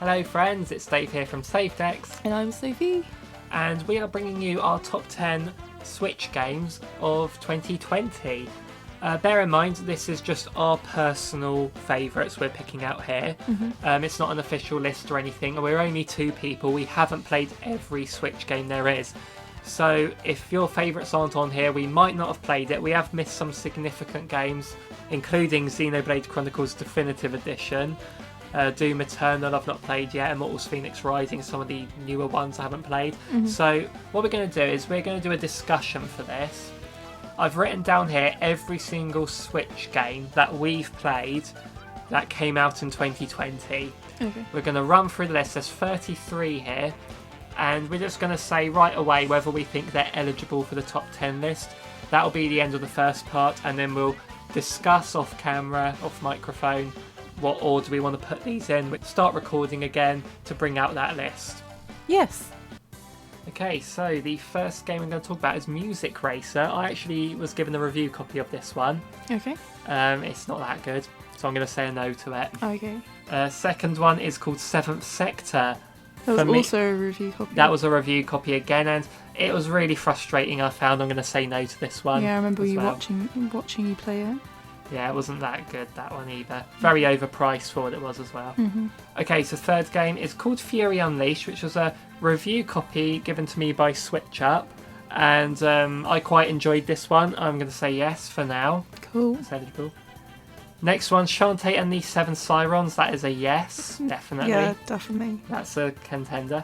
Hello friends, it's Dave here from SafeDecks. And I'm Sophie. And we are bringing you our top 10 Switch games of 2020. Bear in mind, this is just our personal favourites we're picking out here. It's not an official list or anything. We're only two people. We haven't played every Switch game there is. So if your favourites aren't on here, we might not have played it. We have missed some significant games, including Xenoblade Chronicles Definitive Edition. Doom Eternal I've not played yet, Immortals Phoenix Rising, some of the newer ones I haven't played. So what we're going to do is we're going to do a discussion for this. I've written down here every single Switch game that we've played that came out in 2020. Okay. We're going to run through the list. There's 33 here, and we're just going to say right away whether we think they're eligible for the top 10 list. That'll be the end of the first part, and then we'll discuss off camera, off microphone, what order we want to put these in. We'll start recording again to bring out that list. Yes. Okay, so the first game I'm going to talk about is Music Racer. I actually was given a review copy of this one. Okay. It's not that good, so I'm going to say a no to it. Okay. Second one is called Seventh Sector. That was also a review copy. That was a review copy again, and it was really frustrating, I found. I'm going to say no to this one. Yeah, I remember you well. watching you play it. Yeah, it wasn't that good, that one either. Very overpriced for what it was as well. Okay, so third game is called Fury Unleashed, which was a review copy given to me by Switchup. And I quite enjoyed this one. I'm going to say yes for now. Cool. It's eligible. Next one, SHANTAE and the Seven Sirens. That is a yes, definitely. Yeah, definitely. That's a contender.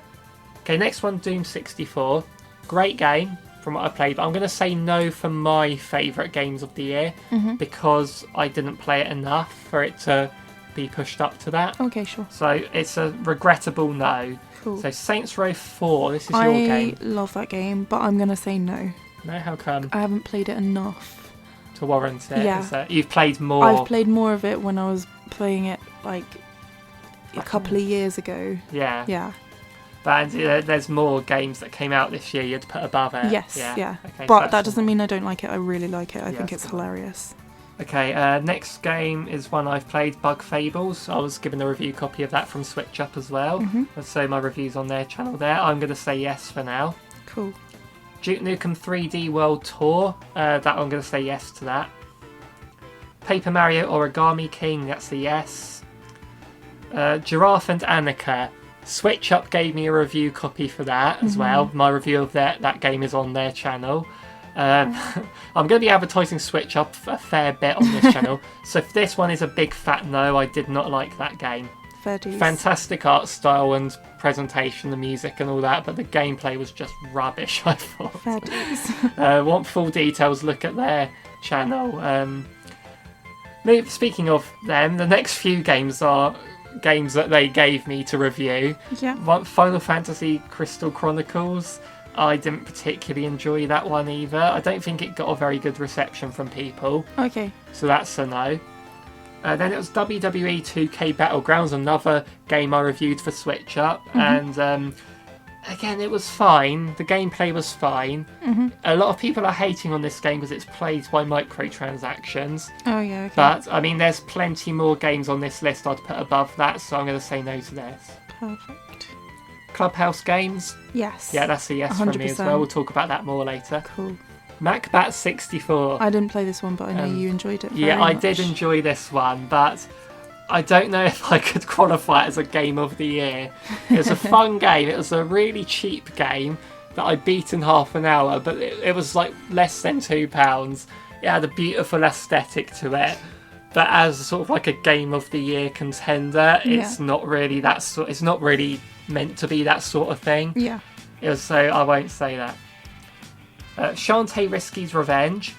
Okay, next one, Doom 64. Great game from what I played, but I'm going to say no for my favourite games of the year because I didn't play it enough for it to be pushed up to that. Okay, sure. So it's a regrettable no. Cool. So Saints Row 4, this is your game. I love that game, but I'm going to say no. No, how come? I haven't played it enough to warrant it? Yeah. You've played more. I've played more of it when I was playing it like a couple of years ago. Yeah. Yeah. But there's more games that came out this year you'd put above it. Yes, yeah. Okay, but so that doesn't mean I don't like it. I really like it. I think it's cool. hilarious. Okay, next game is one I've played, Bug Fables. I was given a review copy of that from Switchup as well. So my review's on their channel there. I'm going to say yes for now. Cool. Duke Nukem 3D World Tour. That I'm going to say yes to that. Paper Mario Origami King. That's a yes. Giraffe and Annika. Switchup gave me a review copy for that as well. My review of that game is on their channel. I'm going to be advertising Switchup a fair bit on this channel. So if this one is a big fat no, I did not like that game. Fair dues. Fantastic art style and presentation, the music and all that, but the gameplay was just rubbish, I thought. Fair dues. Want full details, look at their channel. Speaking of them, the next few games are games that they gave me to review. Yeah. Final Fantasy Crystal Chronicles. I didn't particularly enjoy that one either. I don't think it got a very good reception from people. Okay. So that's a no. Then it was WWE 2K Battlegrounds, another game I reviewed for Switchup. And again, it was fine. The gameplay was fine. A lot of people are hating on this game because it's plagued by microtransactions. Oh, yeah, okay. But, I mean, there's plenty more games on this list I'd put above that, so I'm going to say no to this. Perfect. Clubhouse Games? Yes. Yeah, that's a yes from me as well. We'll talk about that more later. Cool. MacBat 64. I didn't play this one, but I know you enjoyed it very Yeah, I much. did enjoy this one, but I don't know if I could qualify it as a game of the year. It was a fun game. It was a really cheap game that I beat in half an hour, but it was like less than £2. It had a beautiful aesthetic to it, but as sort of like a game of the year contender, it's not really that sort. It's not really meant to be that sort of thing. Yeah. It was, so I won't say that. Shantae Risky's Revenge.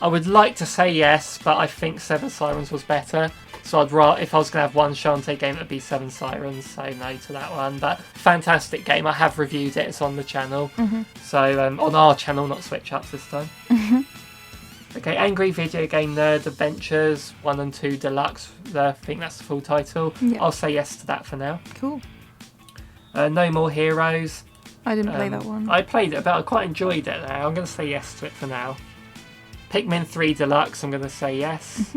I would like to say yes, but I think Seven Sirens was better. So I'd rather, if I was going to have one Shantae game, it would be Seven Sirens, so no to that one. But fantastic game. I have reviewed it. It's on the channel. So on our channel, not Switchups this time. Okay, Angry Video Game Nerd Adventures 1 and 2 Deluxe. I think that's the full title. Yeah. I'll say yes to that for now. Cool. No More Heroes. I didn't play that one. I played it, but I quite enjoyed it now. I'm going to say yes to it for now. Pikmin 3 Deluxe, I'm going to say yes.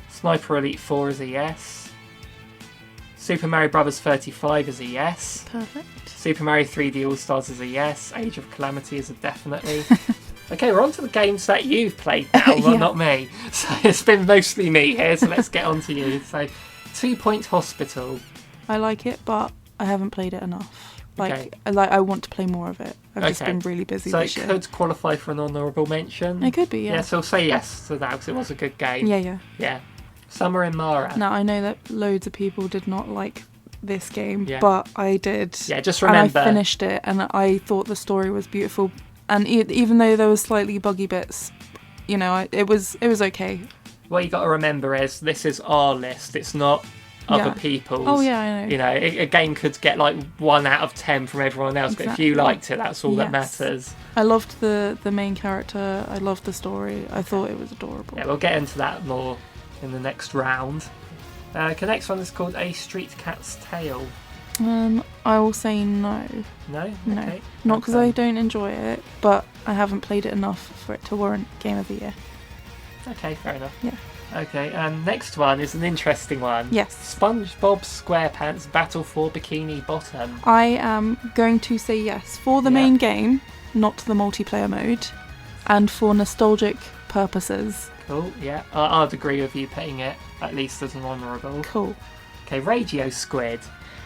Sniper Elite 4 is a yes. Super Mario Bros. 35 is a yes. Perfect. Super Mario 3D All-Stars is a yes. Age of Calamity is a definitely. Okay, we're on to the games that you've played now, well, not me. So it's been mostly me here, so let's get on to you. So, 2 Point Hospital. I like it, but I haven't played it enough. I want to play more of it. I've just been really busy this year. So it could qualify for an honourable mention? It could be, yeah. Yeah, so I'll say yes to that, because it was a good game. Yeah. Summer in Mara. Now, I know that loads of people did not like this game, Yeah. but I did. Yeah, just remember. And I finished it, and I thought the story was beautiful. And even though there was slightly buggy bits, you know, it was okay. What you got to remember is this is our list. It's not other people's. Oh yeah, I know. You know, a game could get like 1 out of 10 from everyone else, but if you liked it, that's all that matters. I loved the main character. I loved the story. I thought it was adorable. Yeah, we'll get into that more in the next round. The next one is called A Street Cat's Tale. I will say no. No? No. Okay. Not because I don't enjoy it, but I haven't played it enough for it to warrant Game of the Year. Okay, fair enough. Yeah. Okay, and next one is an interesting one. Yes. SpongeBob SquarePants Battle for Bikini Bottom. I am going to say yes for the main game, not the multiplayer mode, and for nostalgic purposes. Cool, yeah. I'd agree with you putting it at least as an honourable. Cool. Okay, Radio Squid.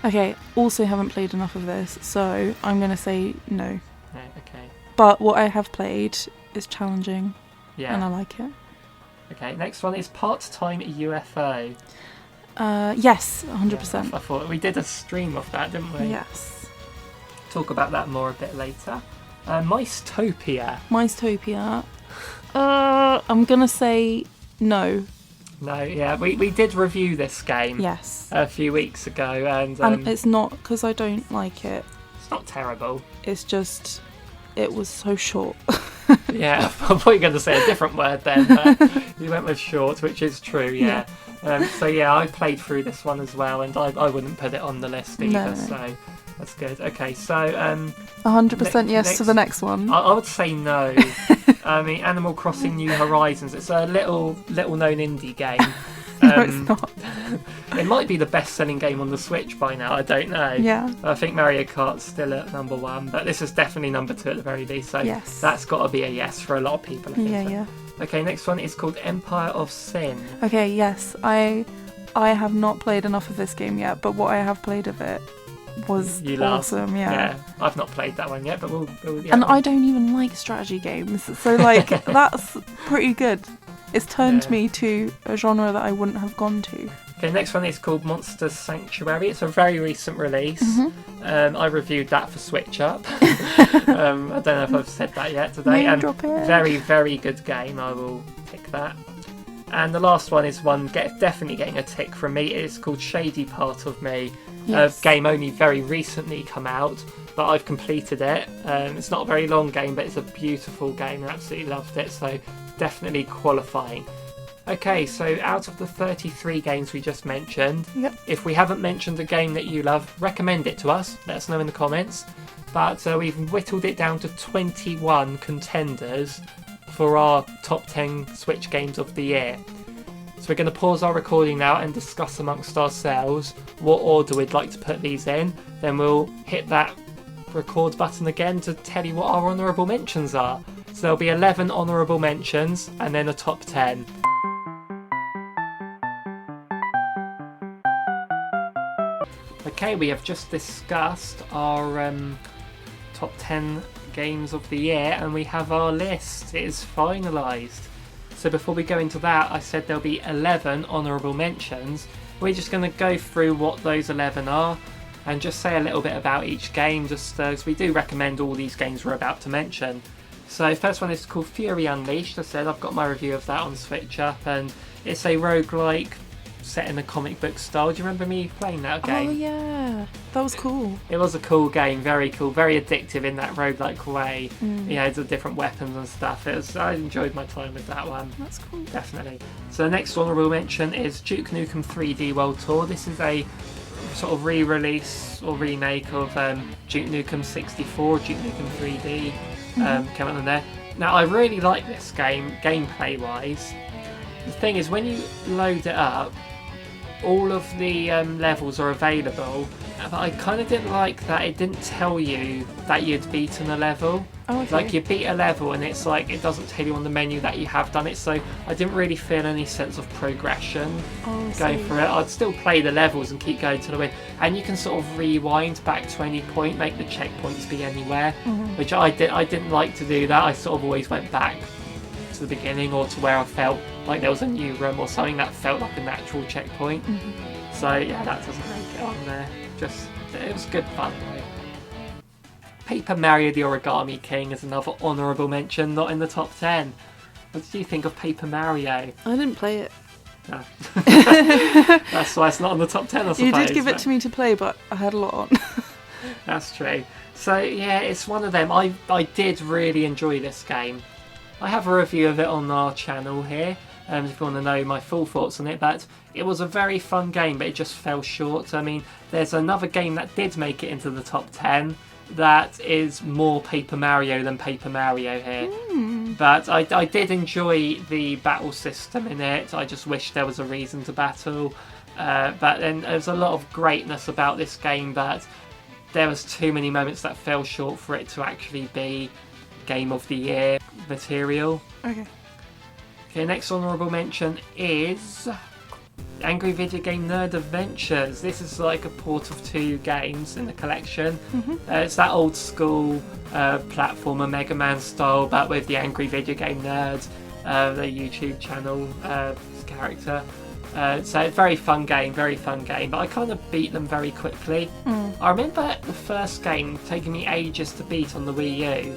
Okay, also haven't played enough of this, so I'm going to say no. No, okay. But what I have played is challenging, and I like it. Okay, next one is Part-Time UFO. Yes, 100%. I thought we did a stream of that, didn't we? Yes. Talk about that more a bit later. Micetopia. Micetopia. I'm going to say no. No, yeah, we did review this game. Yes. A few weeks ago, and it's not because I don't like it. It's not terrible. It's just, it was so short. Yeah, I thought you were going to say a different word then, but you went with short, which is true, yeah. So yeah, I played through this one as well, and I wouldn't put it on the list either, so that's good. Okay, so 100% yes to the next one. I would say no. I mean, Animal Crossing New Horizons. It's a little known indie game. No, it's not. It might be the best-selling game on the Switch by now. I don't know. Yeah. I think Mario Kart's still at number 1, but this is definitely number 2 at the very least. So that's got to be a yes for a lot of people. I think. Yeah. Okay, next one is called Empire of Sin. Okay, yes. I have not played enough of this game yet, but what I have played of it was awesome. Yeah. I've not played that one yet, but we'll and I don't even like strategy games, so like that's pretty good. It's turned me to a genre that I wouldn't have gone to. Okay, next one is called Monster Sanctuary. It's a very recent release. I reviewed that for Switchup. I don't know if I've said that yet today. Drop it. Very, very good game. I will pick that. And the last one is one definitely getting a tick from me. It's called Shady Part of Me. Yes. A game only very recently come out, but I've completed it. It's not a very long game, but it's a beautiful game. I absolutely loved it, so definitely qualifying. Okay, so out of the 33 games we just mentioned, if we haven't mentioned a game that you love, recommend it to us. Let us know in the comments. But we've whittled it down to 21 contenders for our top 10 Switch games of the year. So we're going to pause our recording now and discuss amongst ourselves what order we'd like to put these in. Then we'll hit that record button again to tell you what our honourable mentions are. So there'll be 11 honourable mentions and then a top 10. Okay, we have just discussed our top 10 games of the year and we have our list. It is finalised. So before we go into that, I said there'll be 11 honourable mentions. We're just going to go through what those 11 are and just say a little bit about each game, just as we do recommend all these games we're about to mention. So first one is called Fury Unleashed. I said I've got my review of that on SwitchUp, and it's a roguelike set in a comic book style. Do you remember me playing that game? Oh yeah, that was cool. It was a cool game, very cool, very addictive in that roguelike way. You know, the different weapons and stuff. I enjoyed my time with that one. That's cool. Definitely. So the next one we'll mention is Duke Nukem 3D World Tour. This is a sort of re-release or remake of Duke Nukem 64, Duke Nukem 3D. Came out on there. Now I really like this game, gameplay wise. The thing is, when you load it up, all of the levels are available, but I kind of didn't like that it didn't tell you that you'd beaten a level. Oh, okay. Like, you beat a level and it's like it doesn't tell you on the menu that you have done it, so I didn't really feel any sense of progression going through it. I'd still play the levels and keep going to the win, and you can sort of rewind back to any point, make the checkpoints be anywhere, which I didn't like to do that. I sort of always went back to the beginning or to where I felt like there was a new room or something that felt like a natural checkpoint. So yeah, that doesn't make it on there. Just, it was good fun though. Paper Mario the Origami King is another honourable mention, not in the top 10. What did you think of Paper Mario? I didn't play it. No. That's why it's not on the top 10, I suppose. You did give it to me to play, but I had a lot on. That's true. So yeah, it's one of them. I did really enjoy this game. I have a review of it on our channel here, if you want to know my full thoughts on it, but it was a very fun game, but it just fell short. I mean, there's another game that did make it into the top 10 that is more Paper Mario than Paper Mario here. But I did enjoy the battle system in it. I just wish there was a reason to battle. But then there's a lot of greatness about this game, but there was too many moments that fell short for it to actually be Game of the Year material. Okay, next honourable mention is Angry Video Game Nerd Adventures. This is like a port of 2 games in the collection. It's that old school platformer Mega Man style, but with the Angry Video Game Nerd, the YouTube channel character. So very fun game, but I kind of beat them very quickly. I remember the first game taking me ages to beat on the Wii U,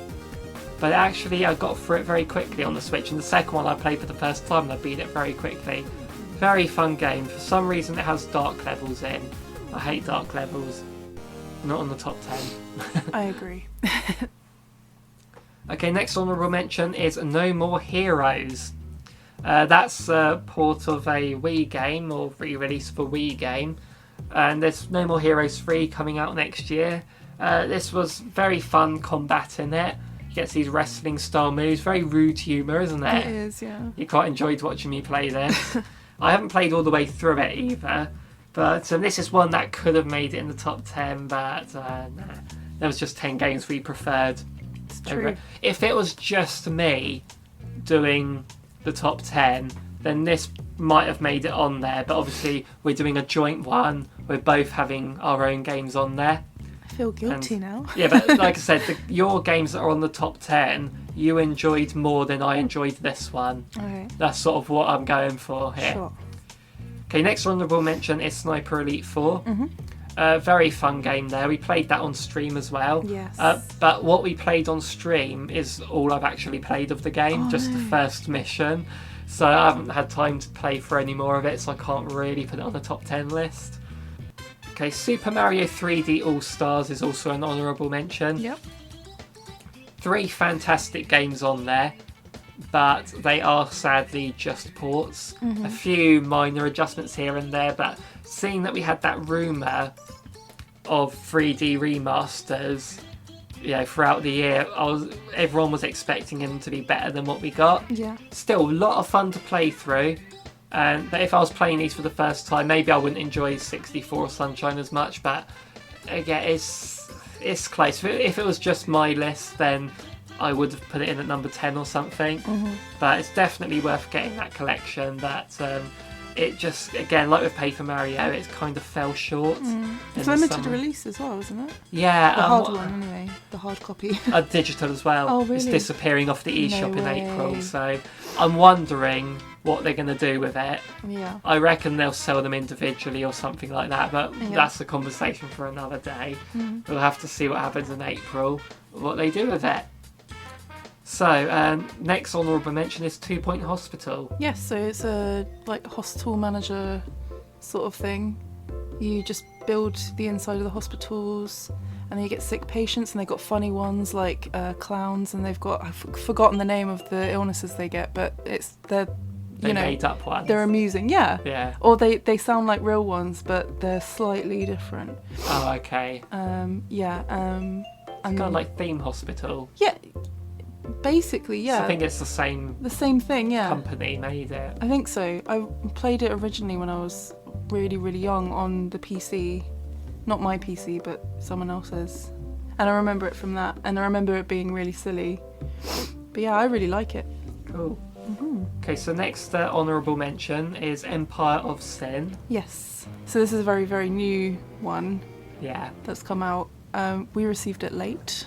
but actually I got through it very quickly on the Switch, and the second one I played for the first time and I beat it very quickly. Very fun game. For some reason it has dark levels in. I hate dark levels. Not on the top 10. I agree. Okay, next honourable mention is No More Heroes. That's a port of a Wii game, or re-release for Wii game. And there's No More Heroes 3 coming out next year. This was very fun combat in it. You get these wrestling style moves. Very rude humour, isn't it? It is, yeah. You quite enjoyed watching me play this. I haven't played all the way through it either, but this is one that could have made it in the top 10, but nah. There was just 10 games we preferred. It's true. If it was just me doing the top 10, then this might have made it on there, but obviously we're doing a joint one. We're both having our own games on there. I feel guilty now. Yeah, but like I said, your games that are on the top 10, you enjoyed more than I enjoyed this one. Okay. That's sort of what I'm going for here. Sure. Okay, next honourable mention is Sniper Elite 4. Very fun game there. We played that on stream as well. Yes. But what we played on stream is all I've actually played of the game, just the first mission. So I haven't had time to play for any more of it, so I can't really put it on the top 10 list. Okay, Super Mario 3D All-Stars is also an honourable mention. Yep. 3 fantastic games on there, but they are sadly just ports. A few minor adjustments here and there, but seeing that we had that rumour of 3D remasters, throughout the year, everyone was expecting them to be better than what we got. Yeah. Still, a lot of fun to play through. But if I was playing these for the first time, maybe I wouldn't enjoy 64 Sunshine as much. But again, it's close. If it was just my list, then I would have put it in at number 10 or something. But it's definitely worth getting that collection. But it just, again, like with Paper Mario, it kind of fell short. It's limited release as well, isn't it? Yeah. The hard one, anyway. The hard copy. Digital as well. Oh, really? It's disappearing off the eShop in way. April. So I'm wondering what they're going to do with it. Yeah. I reckon they'll sell them individually or something like that, but that's a conversation for another day. We'll have to see what happens in April, what they do with it. So, next honourable mention is 2 Point Hospital. Yes, so it's a hospital manager sort of thing. You just build the inside of the hospitals, and then you get sick patients, and they've got funny ones like clowns, and they've got, I've forgotten the name of the illnesses they get, but they're made up ones. They're amusing, yeah. Yeah. Or they sound like real ones, but they're slightly different. Oh, okay. Yeah. It's kind of like Theme Hospital. Yeah. Basically, yeah. So I think it's the same thing, yeah. company made it. I think so. I played it originally when I was really, really young on the PC. Not my PC, but someone else's. And I remember it from that, and I remember it being really silly. But yeah, I really like it. Cool. Okay, so next honourable mention is Empire of Sin. Yes. So this is a very, very new one. Yeah. That's come out. We received it late.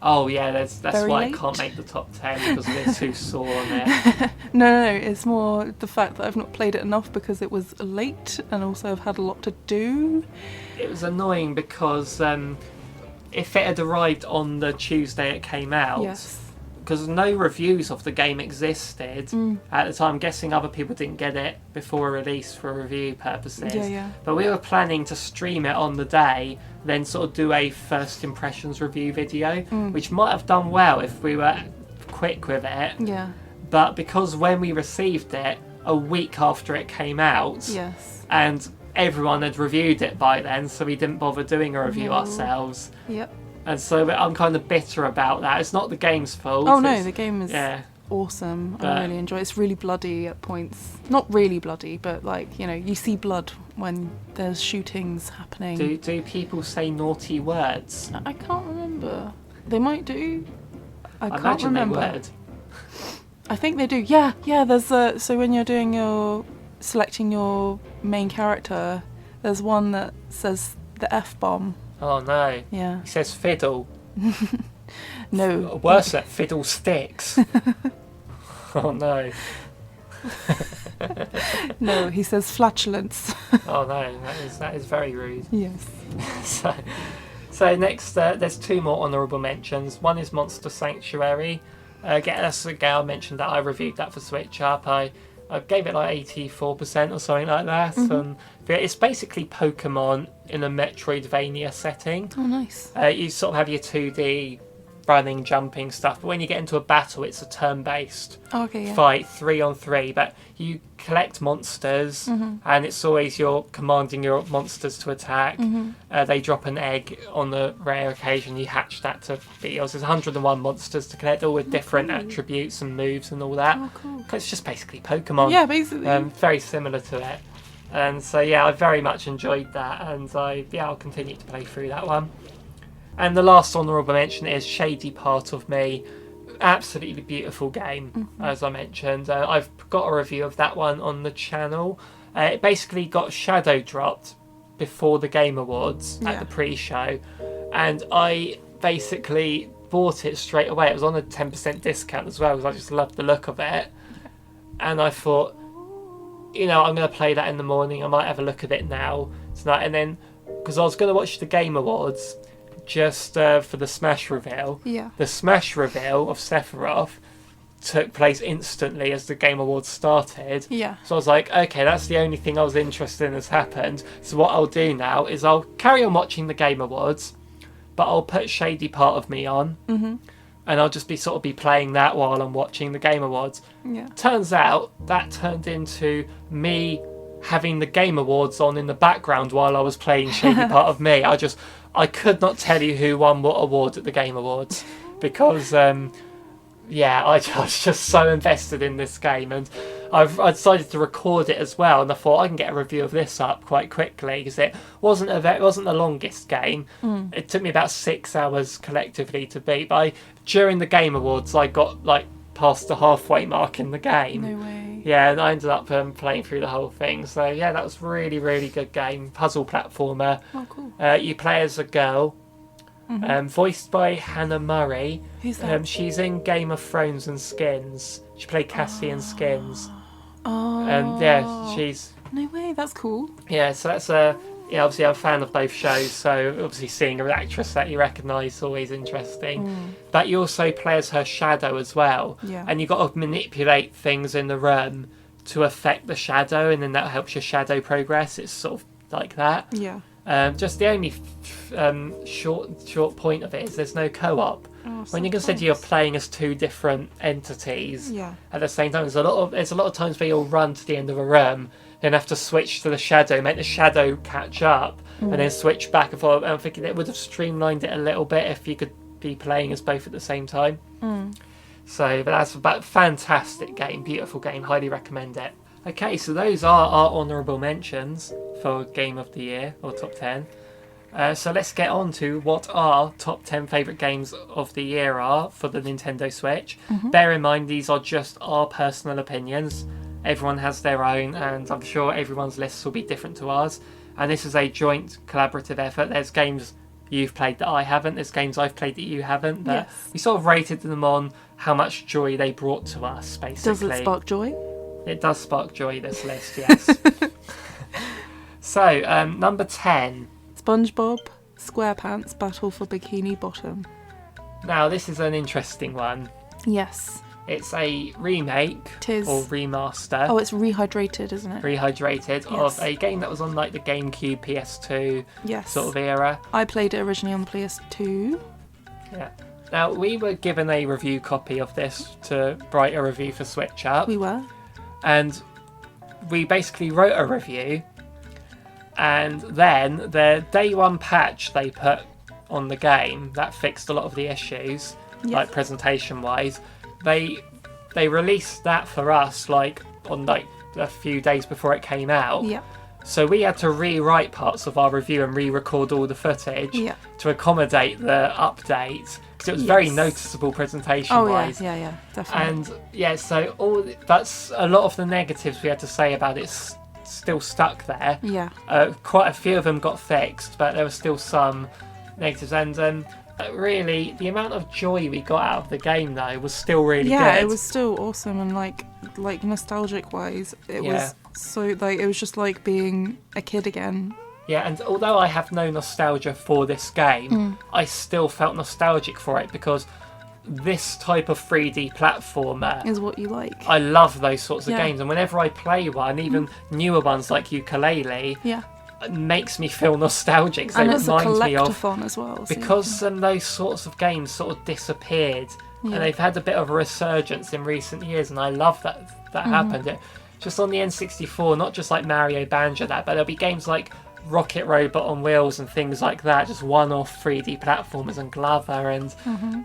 Oh yeah, that's Very why late. it can't make the top 10 because we're too sore on it. No, it's more the fact that I've not played it enough because it was late, and also I've had a lot to do. It was annoying because if it had arrived on the Tuesday it came out, Yes. because no reviews of the game existed at the time. I'm guessing other people didn't get it before release for review purposes. Yeah. But we were planning to stream it on the day, then sort of do a first impressions review video, which might have done well if we were quick with it. Yeah. But because when we received it a week after it came out, Yes. and everyone had reviewed it by then, so we didn't bother doing a review ourselves. Yep. And so I'm kind of bitter about that. It's not the game's fault. Oh no, it's- the game is yeah. awesome. But- I really enjoy it. It's really bloody at points. Not really bloody, but like, you know, you see blood when there's shootings happening. Do people say naughty words? I can't remember. They might do. I can't imagine remember. they would. I think they do. Yeah. There's so when you're doing selecting your main character, there's one that says the F-bomb. Oh no. Yeah. He says fiddle. No. Worse, that fiddle sticks. Oh no. No, he says flatulence. Oh no, that is very rude. Yes. So next, there's two more honourable mentions. One is Monster Sanctuary. That's a game I mentioned that I reviewed that for Switchup. I gave it like 84% or something like that. And it's basically Pokemon in a Metroidvania setting. Oh, nice. You sort of have your 2D running, jumping stuff, but when you get into a battle, it's a turn-based Oh, okay, yeah. fight, 3-on-3. But you collect monsters, and it's always you're commanding your monsters to attack. They drop an egg on the rare occasion you hatch that to be yours. There's 101 monsters to collect, all with different attributes and moves and all that. Oh, cool. It's just basically Pokemon. Yeah, basically. Very similar to it. And so yeah, I very much enjoyed that, and I'll continue to play through that one. And the last honourable mention is Shady Part of Me. Absolutely beautiful game, as I mentioned. I've got a review of that one on the channel. It basically got shadow dropped before the Game Awards at the pre-show, and I basically bought it straight away. It was on a 10% discount as well, because I just loved the look of it. And I thought, you know, I'm going to play that in the morning. I might have a look at it now tonight, and then because I was going to watch the Game Awards just for the Smash reveal. Yeah. The Smash reveal of Sephiroth took place instantly as the Game Awards started. Yeah. So I was like, okay, that's the only thing I was interested in has happened. So what I'll do now is I'll carry on watching the Game Awards, but I'll put Shady Part of Me on, and I'll just be playing that while I'm watching the Game Awards. Yeah. Turns out that turned into me having the Game Awards on in the background while I was playing Shady Part of Me. I could not tell you who won what award at the Game Awards because, I was just so invested in this game, and I decided to record it as well. And I thought I can get a review of this up quite quickly because it wasn't the longest game. It took me about 6 hours collectively to beat. But during the Game Awards, I got like past the halfway mark in the game. No way. Yeah, and I ended up playing through the whole thing. So yeah, that was really, really good game. Puzzle platformer. Oh, cool. You play as a girl, voiced by Hannah Murray. Who's that? She's in Game of Thrones and Skins. She played Cassie in Skins. Oh. And yeah, she's No way, that's cool. yeah. So that's obviously I'm a fan of both shows. So obviously seeing an actress that you recognise is always interesting. But you also play as her shadow as well. Yeah. And you got to manipulate things in the room to affect the shadow, and then that helps your shadow progress. It's sort of like that. Yeah. Just the only short point of it is there's no co-op. Oh, When you consider you're playing as two different entities Yeah. at the same time, there's a lot of times where you'll run to the end of a room, then have to switch to the shadow, make the shadow catch up, and then switch back and forth. And I'm thinking it would have streamlined it a little bit if you could be playing as both at the same time. So, but that's a fantastic game, beautiful game, highly recommend it. Okay, so those are our honourable mentions for Game of the Year, or top 10. So let's get on to what our top 10 favourite games of the year are for the Nintendo Switch. Bear in mind, these are just our personal opinions. Everyone has their own, and I'm sure everyone's lists will be different to ours. And this is a joint collaborative effort. There's games you've played that I haven't. There's games I've played that you haven't. But we sort of rated them on how much joy they brought to us, basically. Does it spark joy? It does spark joy, this list, yes. So, number 10. SpongeBob SquarePants Battle for Bikini Bottom. Now, this is an interesting one. Yes. It's a remake or remaster. Oh, it's rehydrated, isn't it? Rehydrated of a game that was on like the GameCube, PS2 sort of era. I played it originally on the PS2. Yeah. Now, we were given a review copy of this to write a review for Switchup. We were. And we basically wrote a review, and then the day one patch they put on the game that fixed a lot of the issues, like presentation wise, they released that for us like on like a few days before it came out. Yeah. So we had to rewrite parts of our review and re-record all the footage to accommodate the update, because it was very noticeable presentation-wise. Oh yeah, definitely. And so that's a lot of the negatives we had to say about it still stuck there. Yeah. Quite a few of them got fixed, but there were still some negatives. And really, the amount of joy we got out of the game though was still really good. Yeah, it was still awesome, and like nostalgic-wise, it was so like it was just like being a kid again. Yeah, and although I have no nostalgia for this game, I still felt nostalgic for it because this type of 3D platformer is what you like. I love those sorts of games, and whenever I play one, even newer ones like Ukulele, it makes me feel nostalgic. And they it's a remind me of collectathon as well. So because those sorts of games sort of disappeared, and they've had a bit of a resurgence in recent years, and I love that happened. Just on the N64, not just like Mario Banjo but there'll be games like Rocket Robot on Wheels and things like that, just one-off 3D platformers and Glover, and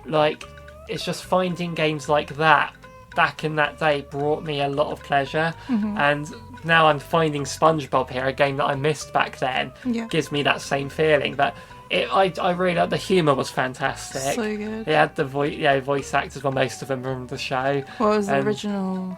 like it's just finding games like that back in that day brought me a lot of pleasure. And now I'm finding SpongeBob here, a game that I missed back then, gives me that same feeling. But I really, the humour was fantastic. So good. It had the voice actors, well, most of them from the show. Well, it was the original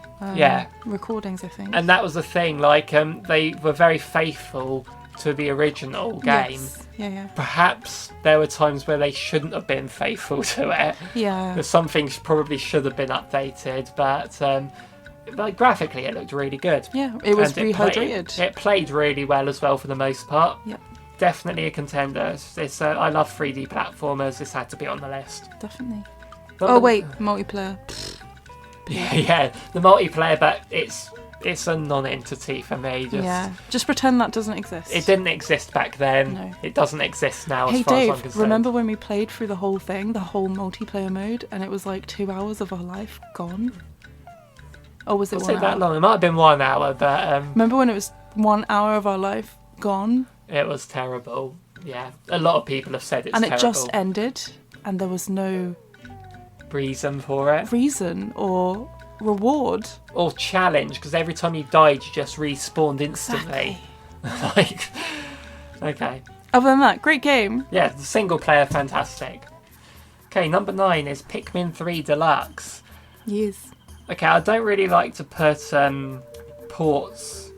recordings, I think. And that was the thing, like they were very faithful to the original game. Yes. Perhaps there were times where they shouldn't have been faithful to it. Yeah. Some things probably should have been updated, but like graphically it looked really good. Yeah, it was rehydrated. It played really well as well for the most part. Yep. Definitely a contender. I love 3D platformers. This had to be on the list. Definitely. But Multiplayer. Yeah, the multiplayer, but it's a non-entity for me. Just pretend that doesn't exist. It didn't exist back then. No. It doesn't exist now. Hey as far Dave, as I'm concerned. remember when we played through the whole thing, the whole multiplayer mode, and it was like 2 hours of our life gone? Or was it 1 hour? that long? It might have been 1 hour, but remember when it was 1 hour of our life gone? It was terrible. Yeah, a lot of people have said it's terrible. And it just ended, and there was no reason for it. Reason or reward. Or challenge, because every time you died, you just respawned instantly. Exactly. Okay. Other than that, great game. Yeah, the single player, fantastic. Okay, number 9 is Pikmin 3 Deluxe. Yes. Okay, I don't really like to put ports,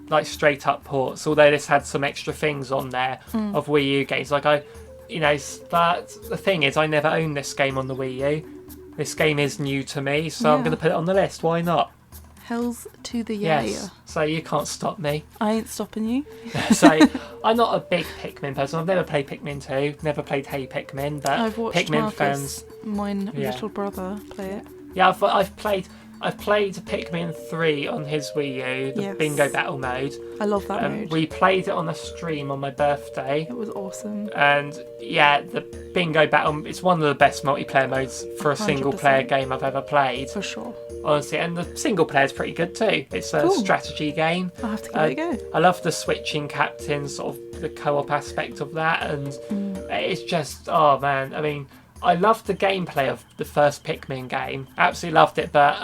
like straight up ports, although this had some extra things on there of Wii U games. Like but the thing is, I never owned this game on the Wii U. This game is new to me, so I'm going to put it on the list. Why not? Hells to the yeah. Yes, so you can't stop me. I ain't stopping you. So I'm not a big Pikmin person. I've never played Pikmin 2, never played Hey Pikmin, but I've watched Pikmin Marcus, fans, mine little brother, play it. Yeah, I've played Pikmin 3 on his Wii U, the Bingo Battle mode. I love that mode. We played it on a stream on my birthday. It was awesome. And yeah, the Bingo Battle, it's one of the best multiplayer modes for a single player game I've ever played. For sure. Honestly, and the single player is pretty good too. It's a strategy game. I'll have to give it a go. I love the switching captains, sort of the co-op aspect of that, and it's just, oh man, I mean, I loved the gameplay of the first Pikmin game. Absolutely loved it, but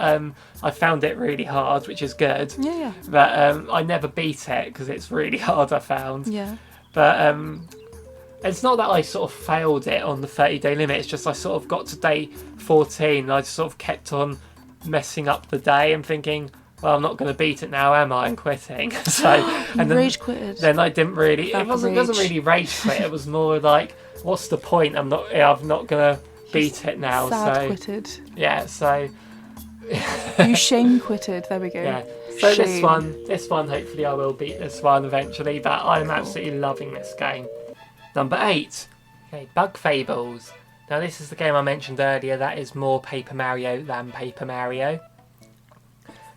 I found it really hard, which is good. Yeah. But I never beat it because it's really hard, I found. Yeah. But it's not that I sort of failed it on the 30-day limit. It's just I sort of got to day 14 and I just sort of kept on messing up the day and thinking, well, I'm not going to beat it now, am I? I'm quitting. And then, rage quitted. Then I didn't really. It wasn't really rage quit. It was more like, what's the point? I'm not going to beat it now. Sad quitted. Yeah. So you shame quitted. There we go. Yeah. So shame. this one, hopefully I will beat this one eventually. But I'm absolutely loving this game. Number 8. Okay, Bug Fables. Now this is the game I mentioned earlier. That is more Paper Mario than Paper Mario.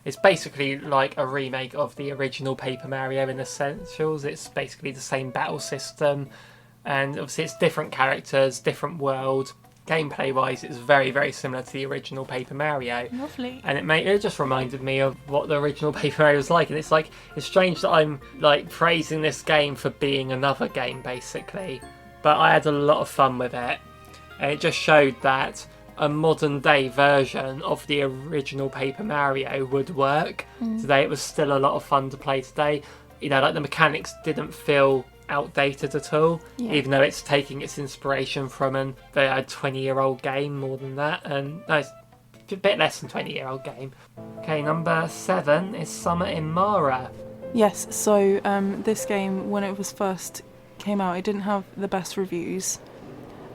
It's basically like a remake of the original Paper Mario in essentials. It's basically the same battle system, and obviously it's different characters, different world. Gameplay wise, it's very, very similar to the original Paper Mario. Lovely. And it just reminded me of what the original Paper Mario was like. And it's like, it's strange that I'm like praising this game for being another game basically, but I had a lot of fun with it, and it just showed that a modern day version of the original Paper Mario would work. Today it was still a lot of fun to play today. You know, like the mechanics didn't feel outdated at all, even though it's taking its inspiration from a 20-year-old game, more than that, and no, it's a bit less than 20-year-old game. Okay, number 7 is Summer in Mara. Yes, so this game, when it was first came out, it didn't have the best reviews.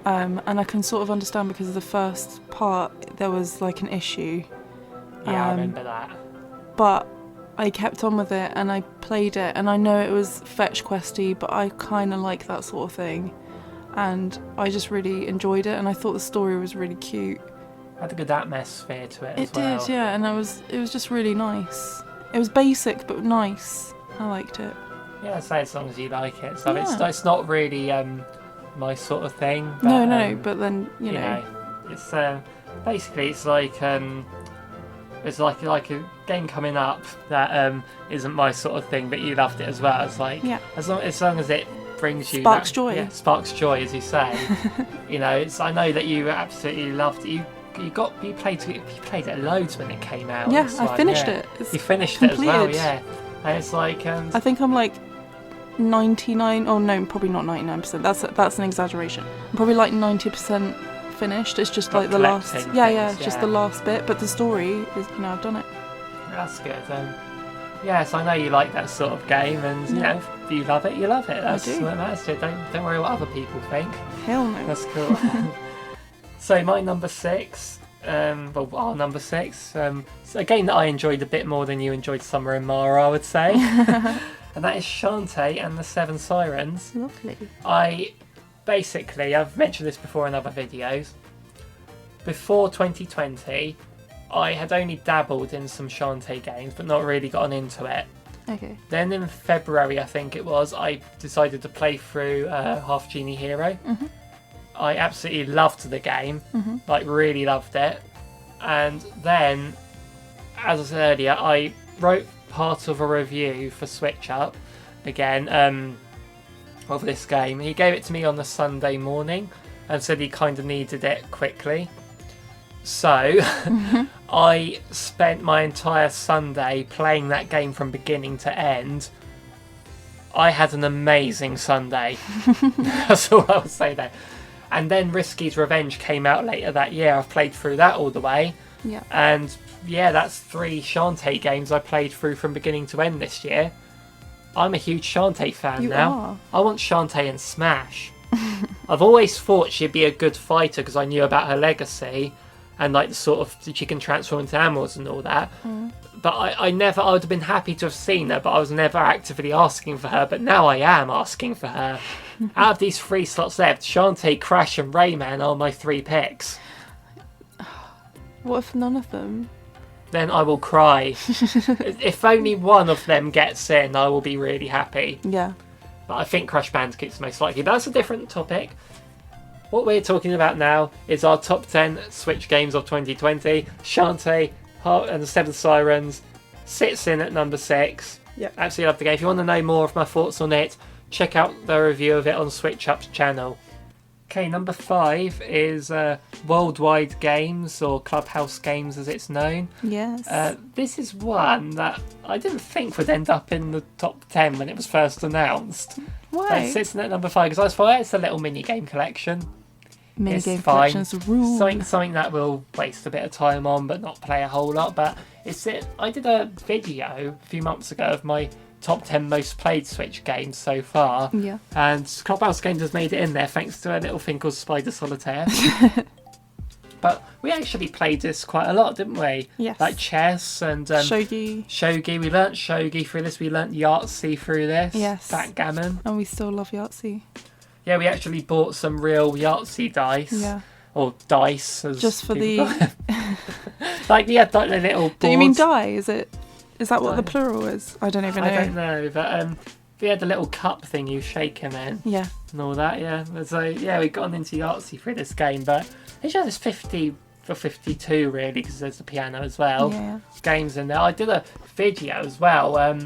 And I can sort of understand, because of the first part there was like an issue. Yeah, I remember that. But I kept on with it and I played it, and I know it was fetch questy, but I kind of like that sort of thing, and I just really enjoyed it, and I thought the story was really cute. Had a good atmosphere to it as well. It did, yeah, and it was just really nice. It was basic but nice. I liked it. Yeah, I'd say as long as you like it. So Yeah. it's not really my sort of thing. But, No, but then you know, it's basically it's like a game coming up that isn't my sort of thing, but you loved it as well. It's like, as long as it brings you sparks joy. Yeah, sparks joy, as you say. You know, I know that you absolutely loved it. You played it loads when it came out. Yeah, I finished it. You finished it as well, completed. yeah. And it's like I think I'm like 99. Oh no, probably not 99%. That's an exaggeration. I'm probably like 90% finished. It's just like the last. It's just the last bit. But the story is, I've done it. That's good. Yes, I know you like that sort of game, and you know, if you love it, you love it. That's what matters to you. Don't worry what other people think. Hell no. That's cool. So my number 6, our number 6, it's a game that I enjoyed a bit more than you enjoyed Summer in Mara, I would say. And that is Shantae and the 7 Sirens. Lovely. I've mentioned this before in other videos. Before 2020, I had only dabbled in some Shantae games, but not really gotten into it. Okay. Then in February, I think it was, I decided to play through Half Genie Hero. Mm-hmm. I absolutely loved the game, like really loved it. And then, as I said earlier, I wrote part of a review for Switchup again of this game. He gave it to me on the Sunday morning and said he kind of needed it quickly. So I spent my entire Sunday playing that game from beginning to end. I had an amazing Sunday. That's all I would say there. And then Risky's Revenge came out later that year. I've played through that all the way. Yeah. And yeah, that's 3 Shantae games I played through from beginning to end this year. I'm a huge Shantae fan now. I want Shantae in Smash. I've always thought she'd be a good fighter because I knew about her legacy and like the sort of she can transform into animals and all that. But I would have been happy to have seen her, but I was never actively asking for her. But now I am asking for her. Out of these 3 slots left, Shantae, Crash and Rayman are my 3 picks. What if none of them? Then I will cry. If only one of them gets in, I will be really happy. Yeah. But I think Crash Bandicoot's most likely. But that's a different topic. What we're talking about now is our top 10 Switch games of 2020. Shantae and the 7 Sirens sits in at number 6. Yep. Absolutely love the game. If you want to know more of my thoughts on it, check out the review of it on Switchup's channel. Okay, number 5 is Worldwide Games, or Clubhouse Games as it's known. Yes. This is one that I didn't think would end up in the top 10 when it was first announced. Why? It sits at number 5 because I thought it's a little mini game collection. Mini It's game fine. collections rule. Something that we'll waste a bit of time on but not play a whole lot. But I did a video a few months ago of my top 10 most played Switch games so far. Yeah. And Clubhouse Games has made it in there thanks to a little thing called Spider Solitaire. But we actually played this quite a lot, didn't we? Yes. Like chess and Shogi. Shogi. We learnt Shogi through this. We learnt Yahtzee through this. Yes. Backgammon. And we still love Yahtzee. Yeah, we actually bought some real Yahtzee dice. Yeah. Or dice. As Just for people the... like, yeah, like the little boards. Do you mean die? Is that what the Die. plural is? I don't even know. I don't know, but we had the little cup thing you shake him in. Yeah. And all that, yeah. So, yeah, we've gotten into Yahtzee through this game, but it's just 50 for 52, really, because there's the piano as well. Yeah. Games in there. I did a video as well,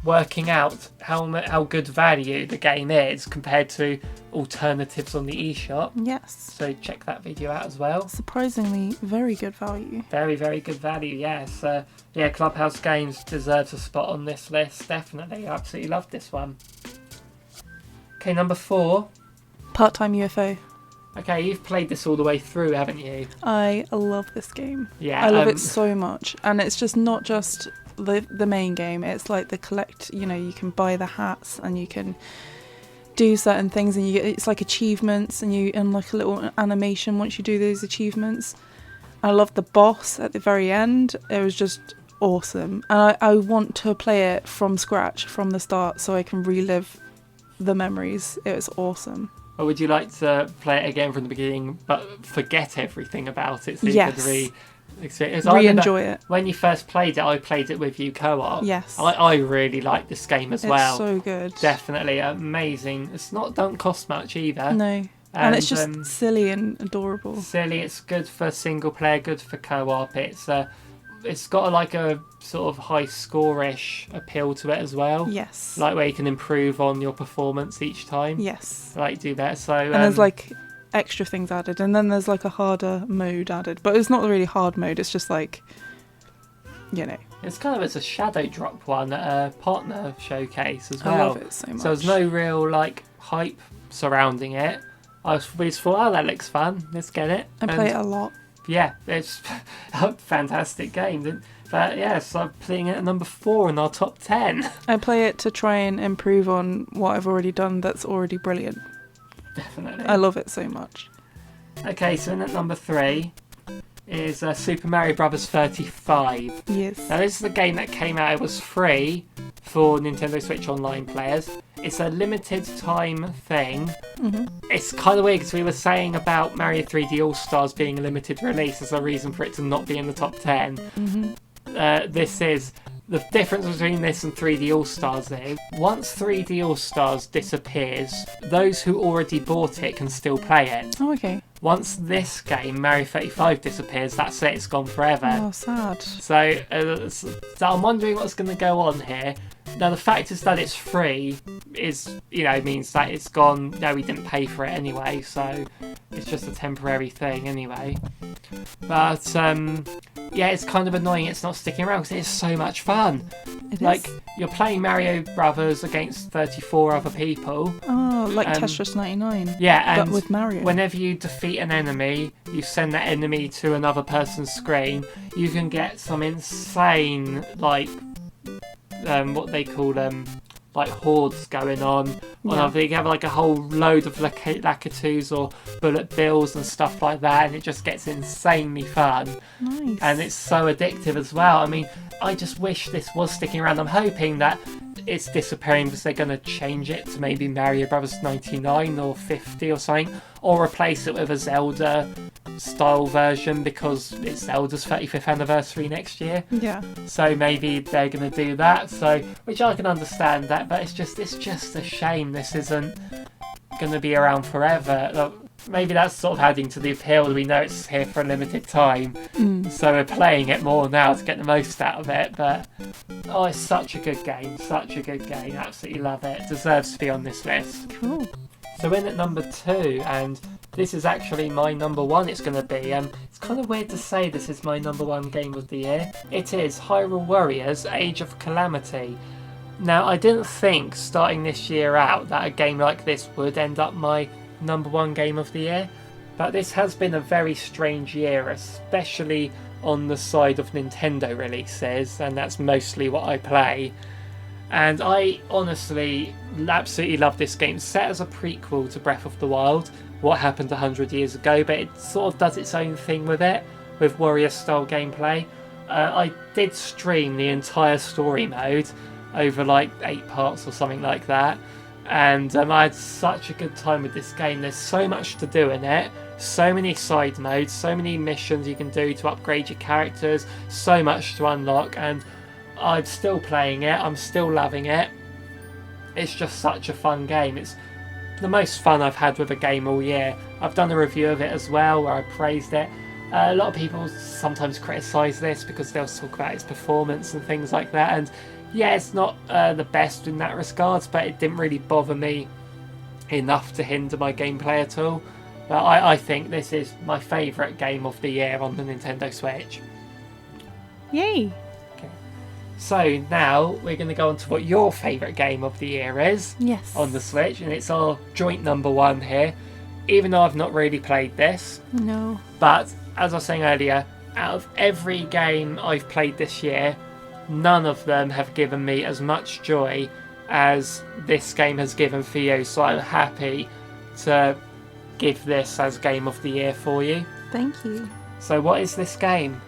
working out how good value the game is compared to alternatives on the eShop. Yes. So check that video out as well. Surprisingly, very good value. Very, very good value, yes. Yeah, Clubhouse Games deserves a spot on this list, definitely. I absolutely love this one. Okay, number 4. Part-time UFO. Okay, you've played this all the way through, haven't you? I love this game. Yeah. I love it so much. And it's just not just the main game. It's like the you can buy the hats and you can do certain things and it's like achievements and you unlock a little animation once you do those achievements. I love the boss at the very end. It was just awesome. And I want to play it from scratch, from the start, so I can relive the memories. It was awesome. Or would you like to play it again from the beginning but forget everything about it so you Yes. could re-experience? Re-enjoy it. When you first played it, I played it with you co-op. Yes. I really like this game as well. It's so good. Definitely amazing. Don't cost much either. No. And it's just silly and adorable. Silly. It's good for single player, good for co-op. It's got like a sort of high score-ish appeal to it as well. Yes. Like where you can improve on your performance each time. Yes. Like do that. So And there's like extra things added, and then there's like a harder mode added, but it's not really hard mode. It's just like, it's kind of a shadow drop one at a partner showcase as well. I love it so much. So there's no real like hype surrounding it. I just thought, oh, that looks fun. Let's get it. I play it a lot. Yeah, it's a fantastic game. But yeah, so I'm putting it at number 4 in our top 10. I play it to try and improve on what I've already done that's already brilliant. Definitely. I love it so much. Okay, so in at number 3 is Super Mario Bros. 35. Yes. Now this is the game that came out. It was free for Nintendo Switch Online players. It's a limited time thing. Mm-hmm. It's kind of weird because we were saying about Mario 3D All-Stars being a limited release as a reason for it to not be in the top 10. Mm-hmm. This is the difference between this and 3D All-Stars is once 3D All-Stars disappears, those who already bought it can still play it. Oh, okay. Once this game, Mario 35, disappears, that's it, it's gone forever. Oh, sad. So I'm wondering what's going to go on here. Now, the fact is that it's free means that it's gone. No, we didn't pay for it anyway, so it's just a temporary thing anyway. But, yeah, it's kind of annoying it's not sticking around because it's so much fun. It Like, is? you're playing Mario Brothers against 34 other people. Oh, like Tetris 99. Yeah, and but with Mario. whenever you defeat an enemy, you send that enemy to another person's screen, you can get some insane, like, what they call like hordes going on. Yeah. You can have like a whole load of Lakitus or bullet bills and stuff like that, and it just gets insanely fun. Nice. And it's so addictive as well. I mean, I just wish this was sticking around. I'm hoping that it's disappearing because they're going to change it to maybe Mario Brothers 99 or 50 or something, or replace it with a Zelda style version because it's Zelda's 35th anniversary next year. Yeah. So maybe they're going to do that. So, which I can understand that, but it's just a shame this isn't going to be around forever. Maybe that's sort of adding to the appeal. We know it's here for a limited time, so we're playing it more now to get the most out of it. But oh, it's such a good game, Absolutely love it. Deserves to be on this list. Cool. So in at number 2, and this is actually my number one. It's going to be. It's kind of weird to say this is my number one game of the year. It is Hyrule Warriors: Age of Calamity. Now, I didn't think starting this year out that a game like this would end up my number one game of the year, but this has been a very strange year, especially on the side of Nintendo releases, and that's mostly what I play. And I honestly absolutely love this game. It's set as a prequel to Breath of the Wild, what happened 100 years ago, but it sort of does its own thing with it, with warrior style gameplay. I did stream the entire story mode over like 8 parts or something like that, and I had such a good time with this game. There's so much to do in it, so many side modes, so many missions you can do to upgrade your characters, so much to unlock, and I'm still playing it, I'm still loving it. It's just such a fun game. It's the most fun I've had with a game all year. I've done a review of it as well where I praised it. A lot of people sometimes criticise this because they'll talk about its performance and things like that, and yeah, it's not the best in that regards, but it didn't really bother me enough to hinder my gameplay at all. But I think this is my favourite game of the year on the Nintendo Switch. Yay! So now we're going to go on to what your favourite game of the year is. Yes. On the Switch, and it's our joint number one here, even though I've not really played this. No. But as I was saying earlier, out of every game I've played this year, none of them have given me as much joy as this game has given for you, so I'm happy to give this as game of the year for you. Thank you. So what is this game?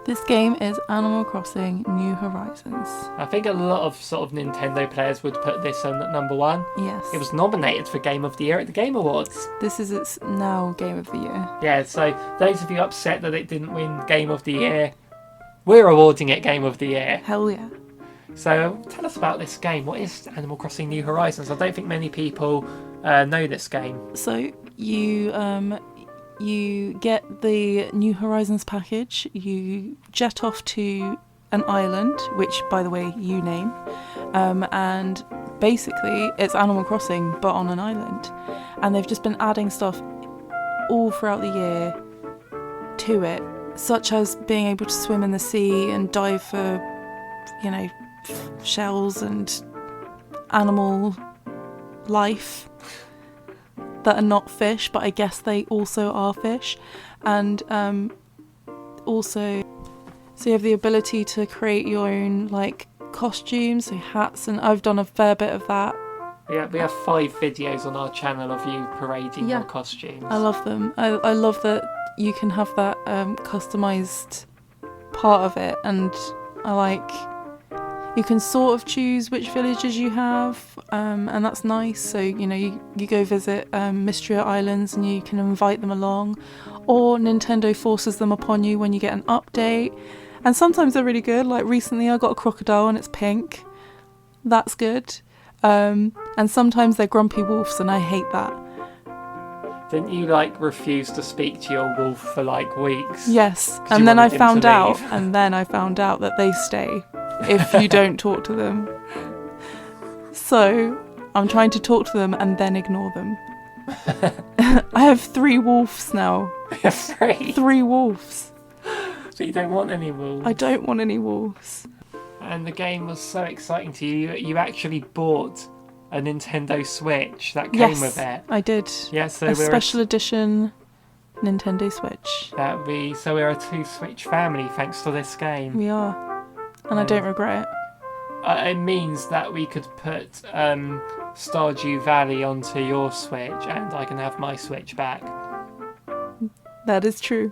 This game is Animal Crossing New Horizons. I think a lot of sort of Nintendo players would put this on at number one. Yes. It was nominated for Game of the Year at the Game Awards. This is its now Game of the Year. Yeah, so those of you upset that it didn't win Game of the Year, we're awarding it Game of the Year. Hell yeah. So tell us about this game. What is Animal Crossing New Horizons? I don't think many people know this game. So you get the New Horizons package, you jet off to an island, which, by the way, you name, and basically it's Animal Crossing, but on an island. And they've just been adding stuff all throughout the year to it, such as being able to swim in the sea and dive for, shells and animal life that are not fish, but I guess they also are fish. And also, so you have the ability to create your own costumes, so hats, and I've done a fair bit of that. Yeah, we have 5 videos on our channel of you parading your costumes. I love them. I love that you can have that customised part of it, and you can sort of choose which villages you have, and that's nice. So, you go visit Mysteria Islands and you can invite them along, or Nintendo forces them upon you when you get an update. And sometimes they're really good. Like recently I got a crocodile and it's pink. That's good. And sometimes they're grumpy wolves and I hate that. Didn't you refuse to speak to your wolf for weeks? Yes, and then I found out that they stay if you don't talk to them. So I'm trying to talk to them and then ignore them. I have 3 wolves now. You have 3? 3 wolves. So you don't want any wolves? I don't want any wolves. And the game was so exciting to you. You actually bought a Nintendo Switch that came with it. I did. Yeah, so a special edition Nintendo Switch. So we're a 2 Switch family thanks to this game. We are. And I don't regret it. It means that we could put Stardew Valley onto your Switch and I can have my Switch back. That is true.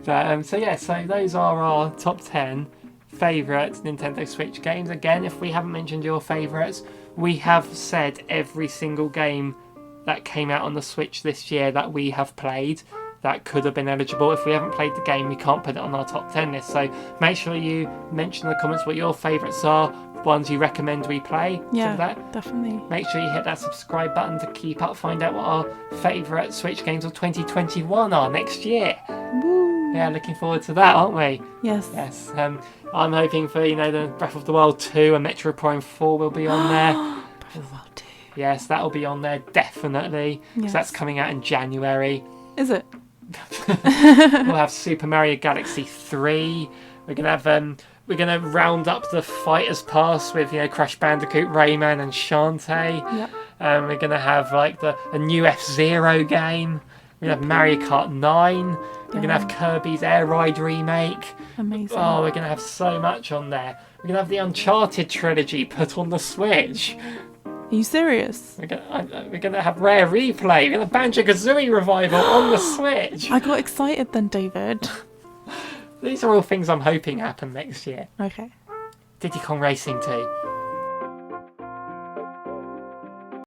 So those are our top 10 favourite Nintendo Switch games. Again, if we haven't mentioned your favourites, we have said every single game that came out on the Switch this year that we have played that could have been eligible. If we haven't played the game, we can't put it on our top 10 list. So make sure you mention in the comments what your favourites are, ones you recommend we play. Yeah, definitely. Make sure you hit that subscribe button to keep up, find out what our favourite Switch games of 2021 are next year. Woo. Yeah, looking forward to that, aren't we? Yes. Yes. I'm hoping for, the Breath of the Wild 2 and Metroid Prime 4 will be on there. Breath of the Wild 2. Yes, that'll be on there definitely, because that's coming out in January. Is it? We'll have Super Mario Galaxy 3. We're gonna have we're gonna round up the Fighters Pass with Crash Bandicoot, Rayman, and Shantae. Yep. We're gonna have like a new F-Zero game. We're gonna have Mario Kart 9. We're gonna have Kirby's Air Ride remake. Amazing. Oh, we're gonna have so much on there. We're gonna have the Uncharted trilogy put on the Switch. Are you serious? We're gonna have Rare Replay. We're gonna have Banjo-Kazooie Revival on the Switch. I got excited then, David. These are all things I'm hoping happen next year. Okay. Diddy Kong Racing 2.